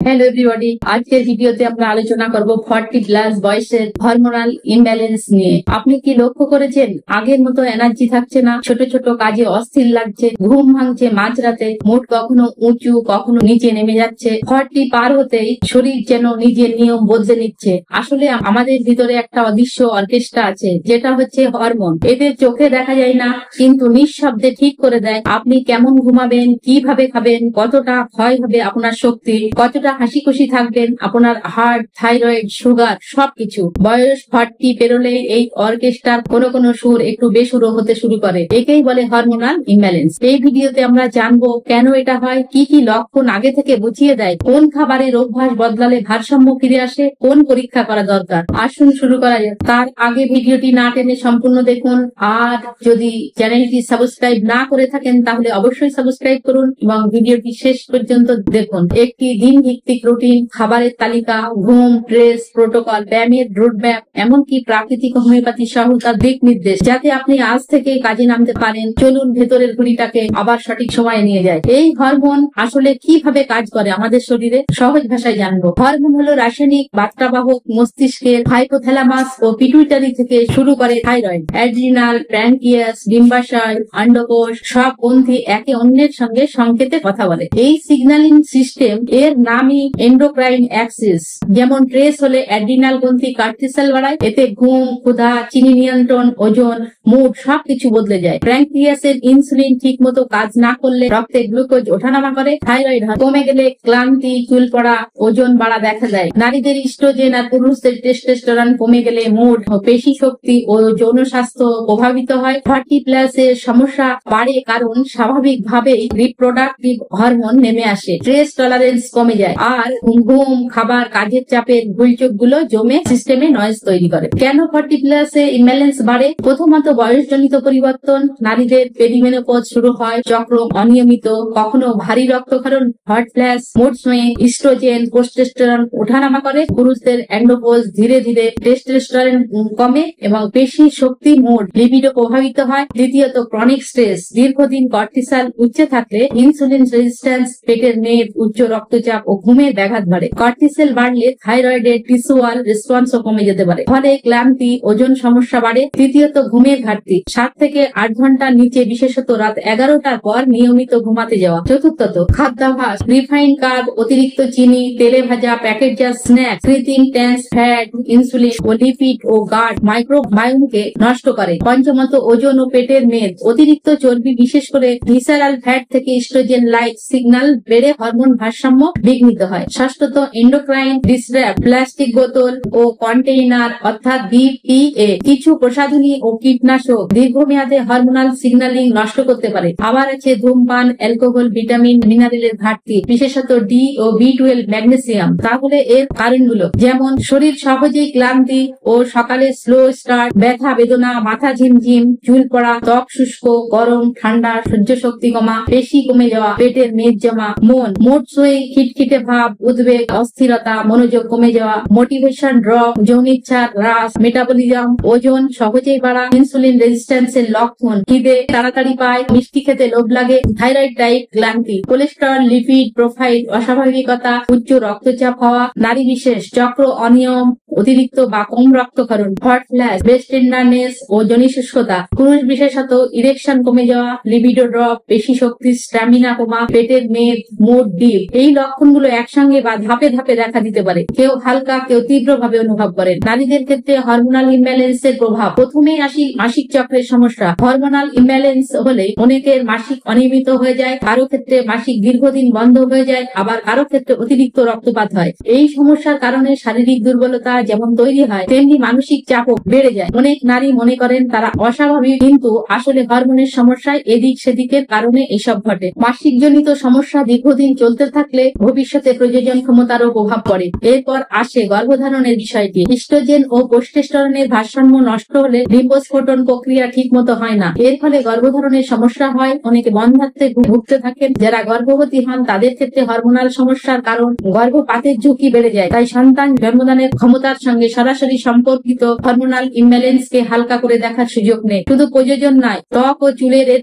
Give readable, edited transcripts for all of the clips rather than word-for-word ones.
Hello everybody, আজকের ভিডিওতে আমরা আলোচনা করব 40+ বয়সের হরমোনাল ইমব্যালেন্স নিয়ে। আপনি কি লক্ষ্য করেছেন আগের মতো এনার্জি থাকছে না, ছোট ছোট কাজে অস্থির লাগছে, ঘুম ভাঙছে মাঝরাতে, মুড কখনো উঁচু কখনো নিচে নেমে যাচ্ছে। 40 পার হতেই শরীর যেন নিজের নিয়ম বদলে নিচ্ছে। আসলে আমাদের ভিতরে একটা অদৃশ্য অর্কেস্ট্রা আছে, যেটা হচ্ছে হরমোন। এদের চোখে দেখা যায় না, কিন্তু নিঃশব্দে ঠিক করে দেয় আপনি কেমন ঘুমাবেন, কিভাবে খাবেন, কতটা ক্ষয় হবে আপনার শক্তি, কতটা হাসি খুশি থাকবেন, আপনার হার্ট, থাইরয়েড, সুগার সবকিছু। বয়স 40 পেরোলে এই অর্কেস্ট্রার কোনো সুর একটু বেসুরো হতে শুরু করে। একেই বলে হরমোনাল ইমব্যালেন্স। এই ভিডিওতে আমরা জানবো কেন এটা হয়, কি কি লক্ষণ আগে থেকে বুঝিয়ে দেয়, কোন খাবারের অভ্যাস বদলালে ভারসাম্য ফিরে আসে, কোন পরীক্ষা করা দরকার। আসুন শুরু করা যাক। তার আগে ভিডিওটি না টেনে সম্পূর্ণ দেখুন। আর যদি চ্যানেলটি সাবস্ক্রাইব না করে থাকেন তাহলে অবশ্যই সাবস্ক্রাইব করুন এবং ভিডিওটি শেষ পর্যন্ত দেখুন। একটি দিন ভিত্তিক রুটিন, খাবারের তালিকা, ঘুম, ড্রেস, প্রোটোকল, ব্যায়ামের রোডম্যাপ, এমনকি প্রাকৃতিক হোমিওপ্যাথি সহ তার দিক নির্দেশ, যাতে আপনি আজ থেকে কাজে নামতে পারেন। চলুন ভেতরের ঘড়িটাকে আবার সঠিক সময়ে নিয়ে যায়। এই হরমোন আসলে কিভাবে কাজ করে আমাদের শরীরে, সহজ ভাষায় জানবো। হরমোন হলো রাসায়নিক বার্তাবাহক মস্তিষ্কের হাইপোথ্যালামাস ও পিটুইটারি থেকে শুরু করে থাইরয়েড, অ্যাড্রিনাল, প্যানক্রিয়াস, ডিম্বাশয়, অন্ডকোষ সব গ্রন্থি একে অন্যের সঙ্গে সংকেতে কথা বলে। এই সিগন্যালিং সিস্টেম এর নামই এন্ডোক্রাইন অ্যাক্সিস। যেমন ট্রেস হলে অ্যাড্রিনাল গ্রন্থি কর্টিসল বাড়ায়, এতে ঘুম, ক্ষুধা, চিনি নিয়ন্ত্রণ, ওজন, মুড সবকিছু বদলে যায়। প্যানক্রিয়াসের ইনসুলিন ঠিক মতো কাজ না করলে রক্তে গ্লুকোজ ওঠানামা করে, থাইরয়েড কমে গেলে ক্লান্তি, চুল পড়া, ওজন বাড়া দেখা যায়। নারীদের ইস্ট্রোজেন আর পুরুষদের টেস্টোস্টেরন কমে গেলে মুড, পেশি শক্তি ও যৌন স্বাস্থ্য প্রভাবিত হয়। 40+ এর সমস্যা বাড়ে কারণ স্বাভাবিকভাবেই রিপ্রোডাক্টিভ হরমোন নেমে আসে, স্ট্রেস টলারেন্স কমে যায়, আর ঘুম, খাবার, কাজের চাপের ভুলচোক গুলো জমে সিস্টেমে নয়েজ তৈরি করে। কেন 40+ এ ইমব্যালেন্স বাড়ে? প্রথমত বয়সজনিত পরিবর্তন। নারীদের পেরিমেনোপজ শুরু হয়, চক্র অনিয়মিত, কখনো ভারী রক্তক্ষরণ, hot flash, mood swing, estrogen, testosterone ওঠানামা করে। পুরুষদের এন্ডোপোজ ধীরে ধীরে, টেস্টোস্টেরন কমে এবং পেশি শক্তি, মুড, লিবিডো প্রভাবিত হয়। দ্বিতীয়ত ক্রনিক স্ট্রেস। দীর্ঘদিন কর্টিসল উচ্চে থাকলে ইনসুলিন রেজিস্ট্যান্স, পেটের মেদ, উচ্চ রক্তচাপ ও ঘুমের ব্যাঘাত বাড়ে। কর্টিসল বাড়লে থাইরয়েডের টিস্যুয়াল রেসপন্সও কমে যেতে পারে, ফলে ক্লান্তি, ওজন সমস্যা বাড়ে। তৃতীয়ত ঘুমের ঘাটতি। 7 থেকে 8 ঘন্টার নিচে, বিশেষত রাত 11টার পর নিয়মিত ঘুমাতে যাওয়া। চতুর্থত খাদ্যাভ্যাস। রিফাইন্ড কার্ব, অতিরিক্ত চিনি, তেলে ভাজা, প্যাকেটজাত স্ন্যাক্স, কৃত্রিম ট্রান্স ফ্যাট, ইনসুলিন ও লিপিড ও গাট মাইক্রোবায়োমকে নষ্ট করে। পঞ্চমত ওজন ও পেটের মেদ। অতিরিক্ত চর্বি, বিশেষ করে ভিসারাল ফ্যাট থেকে ইস্ট্রোজেন লাইক সিগন্যাল বেড়ে হরমোন ভারসাম্য বিঘ্নিত হয়। ষষ্ঠত এন্ডোক্রাইন ডিসরাপ্ট। প্লাস্টিক বোতল ও কন্টেইনার অর্থাৎ বিপিএ, কিছু প্রসাধনী ও কীটনাশক দীর্ঘমেয়াদে হরমোনাল সিগন্যালিং নষ্ট করতে পারে। আবার আছে ধূমপান, অ্যালকোহল, ভিটামিন, মিনারেলের ঘাটতি, বিশেষত ডি ও B12, ম্যাগনেসিয়াম। তাহলে এর কারণগুলো যেমন শরীর সহজেই ক্লান্তি ও সকালে স্লো স্টার্ট, ব্যথা বেদনা, মাথা ঝিমঝিম, চুল পড়া, ত্বক শুষ্ক, গরম ঠান্ডা, সহ্য শক্তি কমা, পেশি কমে যাওয়া, পেটের মেদ জমা, মন, মুড সুইং, খিটখিটে ভাব, উদ্বেগ, অস্থিরতা, মনোযোগ কমে যাওয়া, মোটিভেশন ড্রপ, যৌনিচ্ছার হ্রাস, মেটাবলিজম, ওজন সহজেই বাড়া, ইনসুলিন রেজিস্ট্যান্সের লক্ষণ, খিদে তাড়াতাড়ি পায়, মিষ্টি খেতে লোভ লাগে, থাইরয়েড টাইপ ক্লান্তি, কোলেস্টেরল, লিপিড প্রোফাইল অস্বাভাবিকতা, উচ্চ রক্তচাপ হওয়া, নারী বিশেষ চক্র অনিয়ম, অতিরিক্ত বা কম রক্তক্ষরণ, হট ফ্ল্যাশ, ব্রেস্ট টেন্ডারনেস ও যোনি শুষ্কতা, পুরুষ বিশেষত ইরেকশন কমে যাওয়া, লিবিডো ড্রপ, পেশি শক্তি, স্ট্যামিনা কমা, পেটের মেদ, মুড ডিপ। এই লক্ষণগুলো একসঙ্গে বা ধাপে ধাপে দেখা দিতে পারে। কেউ হালকা, কেউ তীব্রভাবে অনুভব করেন। নারীদের ক্ষেত্রে হরমোনাল ইমব্যালেন্সের প্রভাব। প্রথমেই আসি মাসিক চক্রের সমস্যা। হরমোনাল ইমব্যালেন্স হলে অনেকের মাসিক অনিয়মিত হয়ে যায়, কারো ক্ষেত্রে মাসিক দীর্ঘদিন বন্ধ হয়ে যায়, আবার কারো ক্ষেত্রে অতিরিক্ত রক্তপাত হয়। এই সমস্যার কারণে শারীরিক দুর্বলতা যেমন তৈরি হয়, তেমনি মানসিক চাপও বেড়ে যায়। অনেক নারী মনে করেন তারা অস্বাভাবিক, কিন্তু আসলে হরমোনের সমস্যায় এদিক সেদিকের কারণে এসব ঘটে। মাসিক জনিত সমস্যা দীর্ঘদিন চলতে থাকলে ভবিষ্যতে প্রজনন ক্ষমতারও প্রভাব পড়ে। এরপর আসে গর্ভধারণের বিষয়টি। ইস্ট্রোজেন ও টেস্টোস্টেরনের ভারসাম্য নষ্ট হলে ডিম্বস্ফোটন প্রক্রিয়া ঠিক মতো হয় না। এর ফলে গর্ভধারণের সমস্যা হয়। অনেকে বন্ধ্যাত্বে ভুগতে থাকেন। যারা গর্ভবতী হন তাদের ক্ষেত্রে হরমোনাল সমস্যার কারণ গর্ভপাতের ঝুঁকি বেড়ে যায়। তাই সন্তান জন্মদানের ক্ষমতার সঙ্গে সরাসরি সম্পর্কিত হরমোনাল ইমব্যালেন্সকে হালকা করে দেখার সুযোগ নেই। শুধু প্রয়োজন নয়, ত্বক ও চুলের এর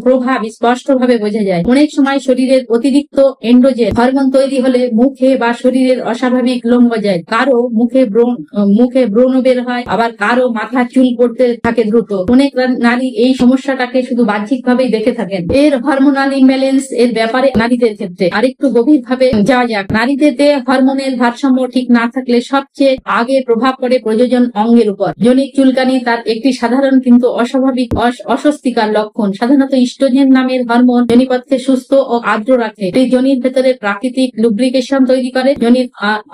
প্রভাব স্পষ্টভাবে বোঝা যায়। অনেক সময় শরীরের অতিরিক্ত এন্ড্রোজেন হরমোন তৈরি ঘাটতি হলে মুখে বা শরীরের অস্বাভাবিক লোম গজায়, কারো মুখে ব্রণ বের হয়, আবার কারো মাথা চুল পড়তে থাকে দ্রুত। অনেক নারী এই সমস্যাটাকে শুধু বাহ্যিকভাবেই দেখে থাকেন। এর হরমোনাল ইমব্যালেন্স এর ব্যাপারে নারীদের ক্ষেত্রে আরেকটু গভীর ভাবে যাওয়া যাক। নারীদের হরমোনের ভারসাম্য ঠিক না থাকলে সবচেয়ে আগে প্রভাব পড়ে প্রজনন অঙ্গের উপর। জনিক চুলকানি তার একটি সাধারণ কিন্তু অস্বাভাবিক অস্বস্তিকর লক্ষণ। সাধারণত ইস্ট্রোজেন নামের হরমোন যোনিপথকে সুস্থ ও আর্দ্র রাখে। এটি যোনির ভেতরে প্রাকৃতিক লুব্রিকেশন তৈরি করে, যোনির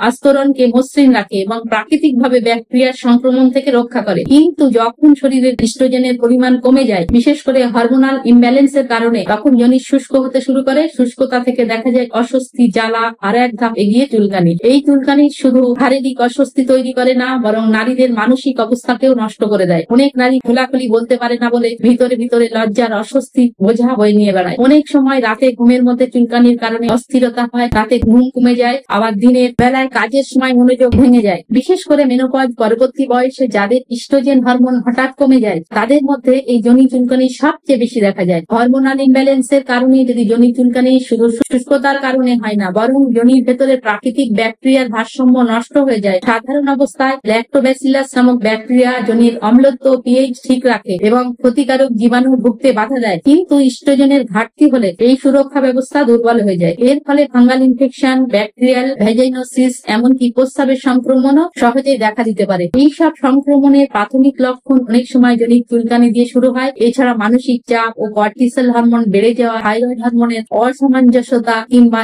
আস্তরণকে মসৃণ রাখে এবং প্রাকৃতিকভাবে ব্যাকটেরিয়ার সংক্রমণ থেকে রক্ষা করে। কিন্তু যখন শরীরের ইস্ট্রোজেনের পরিমাণ কমে যায়, বিশেষ করে হরমোনাল ইমব্যালেন্সের কারণে, তখন যোনি শুষ্ক হতে শুরু করে। শুষ্কতা থেকে দেখা যায় অস্বস্তি, জ্বালা, আর এক ধাপ এগিয়ে চুলকানি। এই চুলকানি শুধু শারীরিক অস্বস্তি তৈরি করে না, বরং নারীদের মানসিক অবস্থাকেও নষ্ট করে দেয়। অনেক নারী খোলাখুলি বলতে পারে না বলে ভিতরে ভিতরে লজ্জার অস্বস্তি বোঝা বয়ে নিয়ে বেড়ায়। অনেক সময় রাতে ঘুমের মধ্যে চুলকানির কারণে অস্থিরতা হয়, রাতে ঘুম কমে যায়, আবার দিনের বেলায় কাজের সময় মনোযোগ ভেঙে যায়। বিশেষ করে মেনোপজ পরবর্তী বয়সে যাদের ইস্ট্রোজেন হরমোন হঠাৎ কমে যায়, তাদের মধ্যে এই যোনি চুলকানি সবচেয়ে বেশি দেখা যায়। হরমোনাল ইমব্যালেন্সের কারণে যদি যোনি চুলকানি শুধু শুষ্কতার কারণে হয় না, বরং যোনির ভেতরে প্রাকৃতিক ব্যাকটেরিয়ার ভারসাম্য নষ্ট হয়ে যায়। সাধারণ অবস্থায় ল্যাক্টোব্যাসিলাস নামক ব্যাকটেরিয়া যোনির অম্লত্ব পিএইচ ঠিক রাখে এবং ক্ষতিকারক জীবাণু ঢুকতে বাধা দেয়। কিন্তু ইস্ট্রোজেনের ঘাটতি হলে এই সুরক্ষা ব্যবস্থা দুর্বল হয়ে যায়। এর ফলে ফাঙ্গাল ইনফেকশন, ব্যাকটেরিয়াল ভ্যাজাইনোসিস, এমনকি প্রস্রাবের সংক্রমণও সহজেই দেখা দিতে পারে। এইসব সংক্রমণের প্রাথমিক লক্ষণ অনেক সময় যোনিক চুলকানি দিয়ে শুরু হয়। এছাড়া মানসিক চাপ ও কর্টিসল হরমোন বেড়ে যাওয়া, থাইরয়েড হরমোনের অসামঞ্জস্যতা কিংবা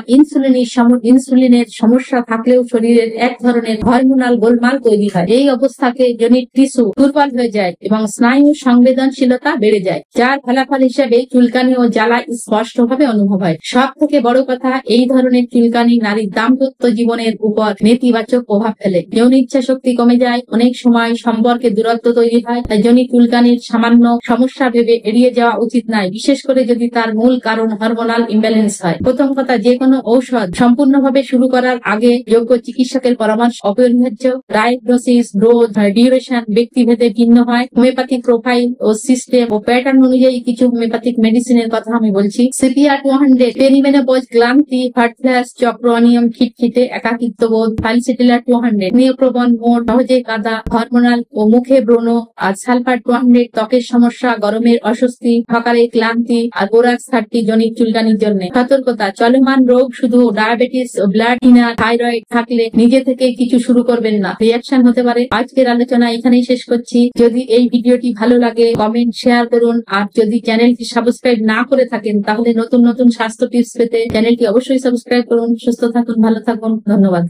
ইনসুলিনের সমস্যা থাকলেও শরীরের এক ধরনের হরমোনাল গোলমাল তৈরি হয়। এই অবস্থাকে যোনির টিস্যু দুর্বল হয়ে যায় এবং স্নায়ু সংবেদনশীলতা বেড়ে যায়, যার ফলাফল হিসেবে চুলকানি ও জ্বালা স্পষ্টভাবে অনুভব হয়। সব থেকে বড় কথা, এই ধরনের চুলকানি নারীর দাম্পত্য জীবনের উপর নেতিবাচক প্রভাব ফেলে। যৌন ইচ্ছা শক্তি কমে যায়, অনেক সময় সম্পর্কে দূরত্ব তৈরি হয়। তাই যোনি চুলকানির সামান্য সমস্যা ভেবে এড়িয়ে যাওয়া উচিত নয়, বিশেষ করে যদি তার মূল কারণ হরমোনাল ইমব্যালেন্স হয়। প্রথম কথা, যে কোনো ঔষধ সম্পূর্ণভাবে শুরু করার আগে যোগ্য চিকিৎসকের পরামর্শ অপরিহার্য। ডায়াগনোসিস, ডোজ, ডিউরেশন ব্যক্তিভেদে ভিন্ন হয়। হোমিওপ্যাথিক প্রোফাইল ও সিস্টেম ও প্যাটার্ন অনুযায়ী কিছু হোমিওপ্যাথিক মেডিসিনের কথা আমি বলছি। সিপিআর 200 পেরিমেনোপজ, ক্লান্তি, হট ফ্ল্যাশ, চক্র অনিয়ম, খিটখিটে, একাকিত্ব বোধ। ফাইলসিটিলার 200 নিওপ্রবন মোড, সহজে কাদা, হরমোনাল ও মুখে ব্রণ। আর সালফার 200 ত্বকের সমস্যা, গরমের অস্বস্তি, সকালে ক্লান্তি। আর বোরাক্স 30 যোনিক চুলকানির জন্য। সতর্কতা, চলমান রোগ শুধু ডায়াবেটিস ও ব্লাড থিনার, থাইরয়েড থাকলে নিজে থেকে কিছু শুরু করবেন না, রিঅ্যাকশন হতে পারে। আজকের আলোচনা এখানেই শেষ করছি। যদি এই ভিডিওটি ভালো লাগে কমেন্ট, শেয়ার করুন। আর যদি চ্যানেলটি সাবস্ক্রাইব না করে থাকেন, তাহলে নতুন নতুন স্বাস্থ্য টিপস পেতে চ্যানেলটি অবশ্যই সাবস্ক্রাইব করুন। সুস্থ থাকুন, ভালো থাকুন, ধন্যবাদ।